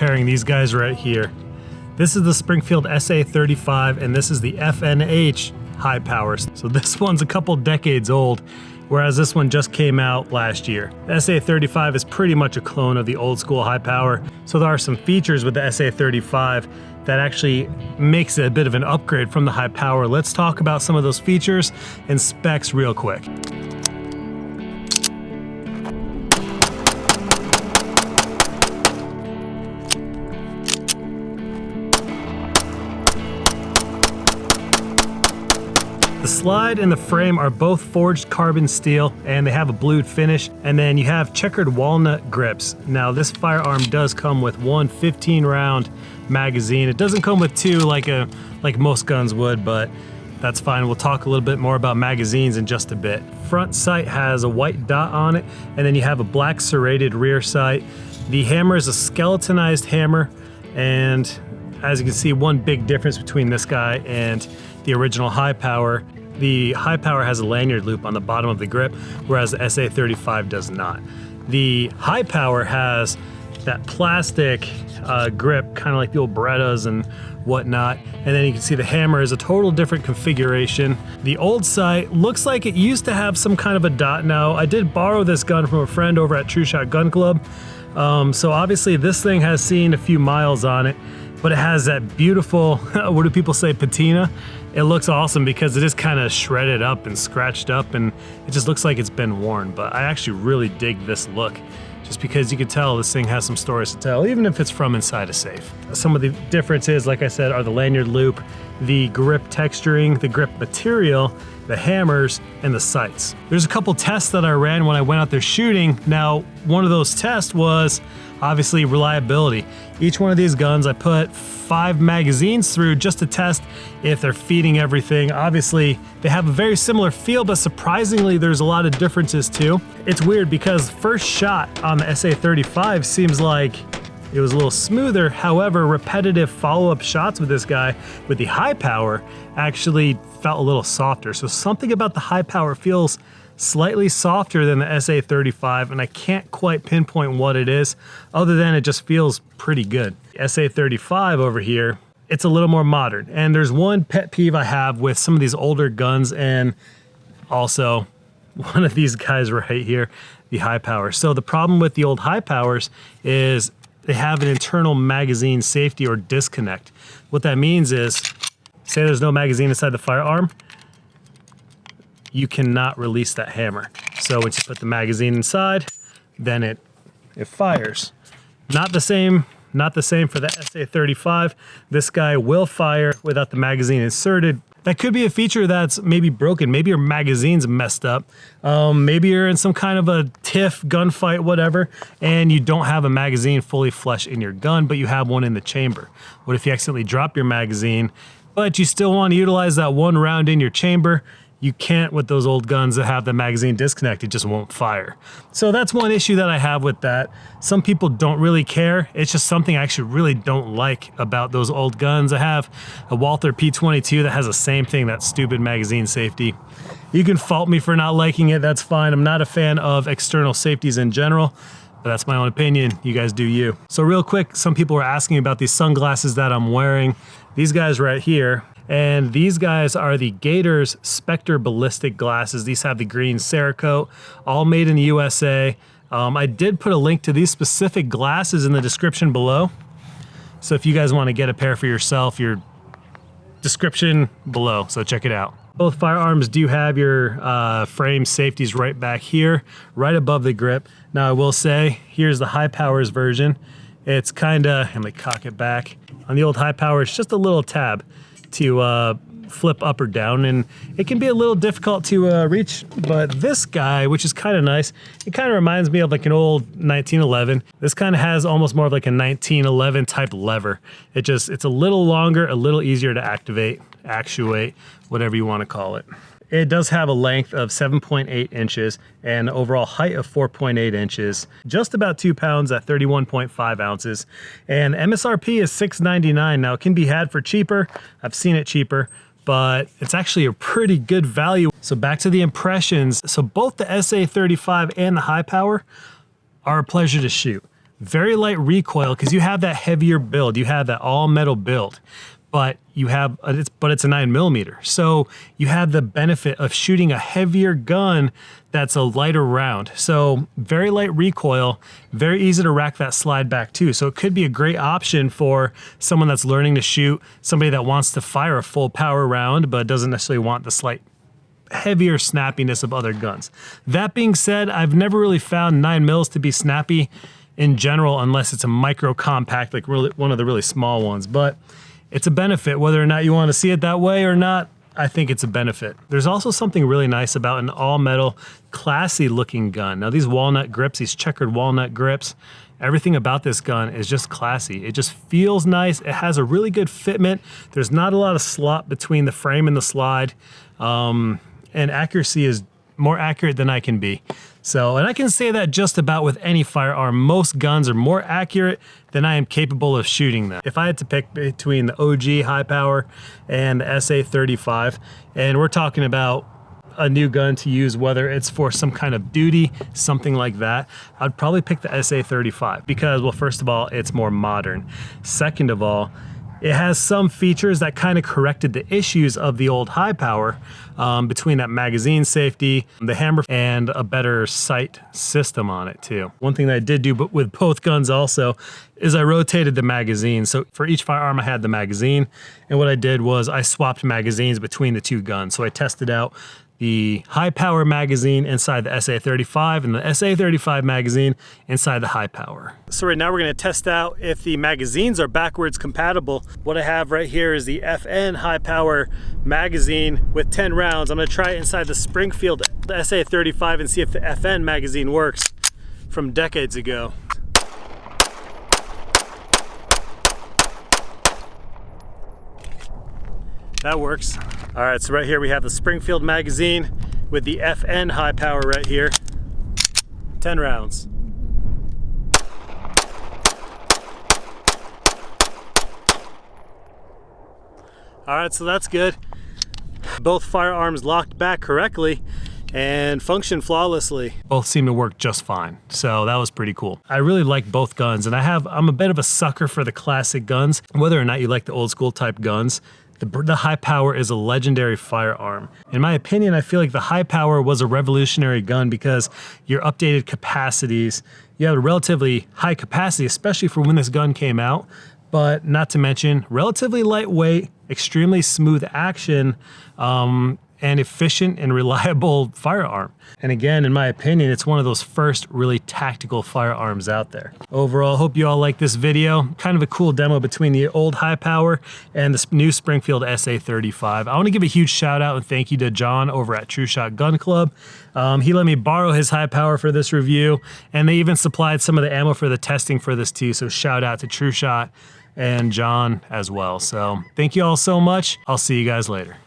comparing these guys right here. This is the Springfield SA-35 and this is the FNH Hi-Power. So this one's a couple decades old, whereas this one just came out last year. The SA-35 is pretty much a clone of the old school Hi-Power. So there are some features with the SA-35 that actually makes it a bit of an upgrade from the Hi-Power. Let's talk about some of those features and specs real quick. The slide and the frame are both forged carbon steel and they have a blued finish, and then you have checkered walnut grips. Now this firearm does come with one 15-round magazine. It doesn't come with two like most guns would, but that's fine. We'll talk a little bit more about magazines in just a bit. Front sight has a white dot on it, and then you have a black serrated rear sight. The hammer is a skeletonized hammer, and as you can see, one big difference between this guy and the original Hi-Power. The Hi-Power has a lanyard loop on the bottom of the grip, whereas the SA-35 does not. The Hi-Power has that plastic grip, kind of like the old Berettas and whatnot. And then you can see the hammer is a total different configuration. The old sight looks like it used to have some kind of a dot. Now, I did borrow this gun from a friend over at True Shot Gun Club. So obviously this thing has seen a few miles on it, but it has that beautiful, what do people say, patina? It looks awesome because it is kind of shredded up and scratched up and it just looks like it's been worn. But I actually really dig this look, just because you can tell this thing has some stories to tell, even if it's from inside a safe. Some of the differences, like I said, are the lanyard loop, the grip texturing, the grip material, the hammers, and the sights. There's a couple tests that I ran when I went out there shooting. Now, one of those tests was obviously reliability. Each one of these guns I put 5 magazines through just to test if they're feeding everything. Obviously, they have a very similar feel, but surprisingly, there's a lot of differences too. It's weird because first shot on the SA-35 seems like it was a little smoother. However, repetitive follow-up shots with this guy with the Hi-Power actually felt a little softer. So something about the Hi-Power feels slightly softer than the SA-35, and I can't quite pinpoint what it is, other than it just feels pretty good. The SA-35 over here, it's a little more modern. And there's one pet peeve I have with some of these older guns, and also one of these guys right here, the Hi-Power. So the problem with the old Hi-Powers is they have an internal magazine safety or disconnect. What that means is, say there's no magazine inside the firearm, you cannot release that hammer. So once you put the magazine inside, then it fires. Not the same for the SA-35. This guy will fire without the magazine inserted. That could be a feature that's maybe broken. Maybe your magazine's messed up. Maybe you're in some kind of a tiff, gunfight, whatever, and you don't have a magazine fully flush in your gun, but you have one in the chamber. What if you accidentally drop your magazine, but you still want to utilize that one round in your chamber? You can't with those old guns that have the magazine disconnect, it just won't fire. So that's one issue that I have with that. Some people don't really care. It's just something I actually really don't like about those old guns. I have a Walther P22 that has the same thing, that stupid magazine safety. You can fault me for not liking it, that's fine. I'm not a fan of external safeties in general, but that's my own opinion. You guys do you. So real quick, some people were asking about these sunglasses that I'm wearing. These guys right here. And these guys are the Gators Spectre Ballistic glasses. These have the green Cerakote, all made in the USA. I did put a link to these specific glasses in the description below. So if you guys want to get a pair for yourself, your description below, so check it out. Both firearms do have your frame safeties right back here, right above the grip. Now I will say, here's the Hi-Powers version. It's kinda, let me cock it back. On the old Hi-Power, it's just a little tab to flip up or down, and it can be a little difficult to reach, but this guy, which is kind of nice, it kind of reminds me of like an old 1911. This kind of has almost more of like a 1911 type lever. It's a little longer, a little easier to activate, actuate, whatever you want to call it. It does have a length of 7.8 inches and overall height of 4.8 inches, just about 2 pounds at 31.5 ounces. And MSRP is $6.99. Now it can be had for cheaper. I've seen it cheaper, but it's actually a pretty good value. So back to the impressions. So both the SA-35 and the Hi-Power are a pleasure to shoot. very light recoil because you have that heavier build. You have that all metal build, but you have, it's a 9mm. So you have the benefit of shooting a heavier gun that's a lighter round. So very light recoil, very easy to rack that slide back too. So it could be a great option for someone that's learning to shoot, somebody that wants to fire a full power round, but doesn't necessarily want the slight heavier snappiness of other guns. That being said, I've never really found 9mm to be snappy in general, unless it's a micro compact, like really one of the really small ones, but it's a benefit. Whether or not you want to see it that way or not, I think it's a benefit. There's also something really nice about an all metal, classy looking gun. Now these walnut grips, these checkered walnut grips, everything about this gun is just classy. It just feels nice. It has a really good fitment. There's not a lot of slop between the frame and the slide. And accuracy is more accurate than I can be. So, and I can say that just about with any firearm. Most guns are more accurate than I am capable of shooting them. If I had to pick between the OG Hi-Power and the SA-35, and we're talking about a new gun to use, whether it's for some kind of duty, something like that, I'd probably pick the SA-35 because, well, first of all, it's more modern. Second of all, it has some features that kind of corrected the issues of the old Hi-Power, between that magazine safety, the hammer, and a better sight system on it too. One thing that I did do with both guns also is I rotated the magazine. So for each firearm I had the magazine, and what I did was I swapped magazines between the two guns. So I tested out the Hi-Power magazine inside the SA-35 and the SA-35 magazine inside the Hi-Power. So right now we're going to test out if the magazines are backwards compatible. What I have right here is the FNH Hi-Power magazine with 10 rounds. I'm going to try it inside the Springfield SA-35 and see if the FN magazine works from decades ago. That works. All right, so right here we have the Springfield magazine with the FNH Hi-Power right here. 10 rounds. All right, so that's good. Both firearms locked back correctly and function flawlessly. Both seem to work just fine. So that was pretty cool. I really like both guns, and I'm a bit of a sucker for the classic guns. Whether or not you like the old school type guns, the Hi-Power is a legendary firearm. In my opinion, I feel like the Hi-Power was a revolutionary gun because your updated capacities, you have a relatively high capacity, especially for when this gun came out, but not to mention relatively lightweight, extremely smooth action, and efficient and reliable firearm. And again, in my opinion, it's one of those first really tactical firearms out there. Overall, hope you all like this video. Kind of a cool demo between the old Hi-Power and the new Springfield SA-35. I want to give a huge shout out and thank you to John over at True Shot Gun Club. He let me borrow his Hi-Power for this review, and they even supplied some of the ammo for the testing for this too. So shout out to True Shot and John as well. So thank you all so much. I'll see you guys later.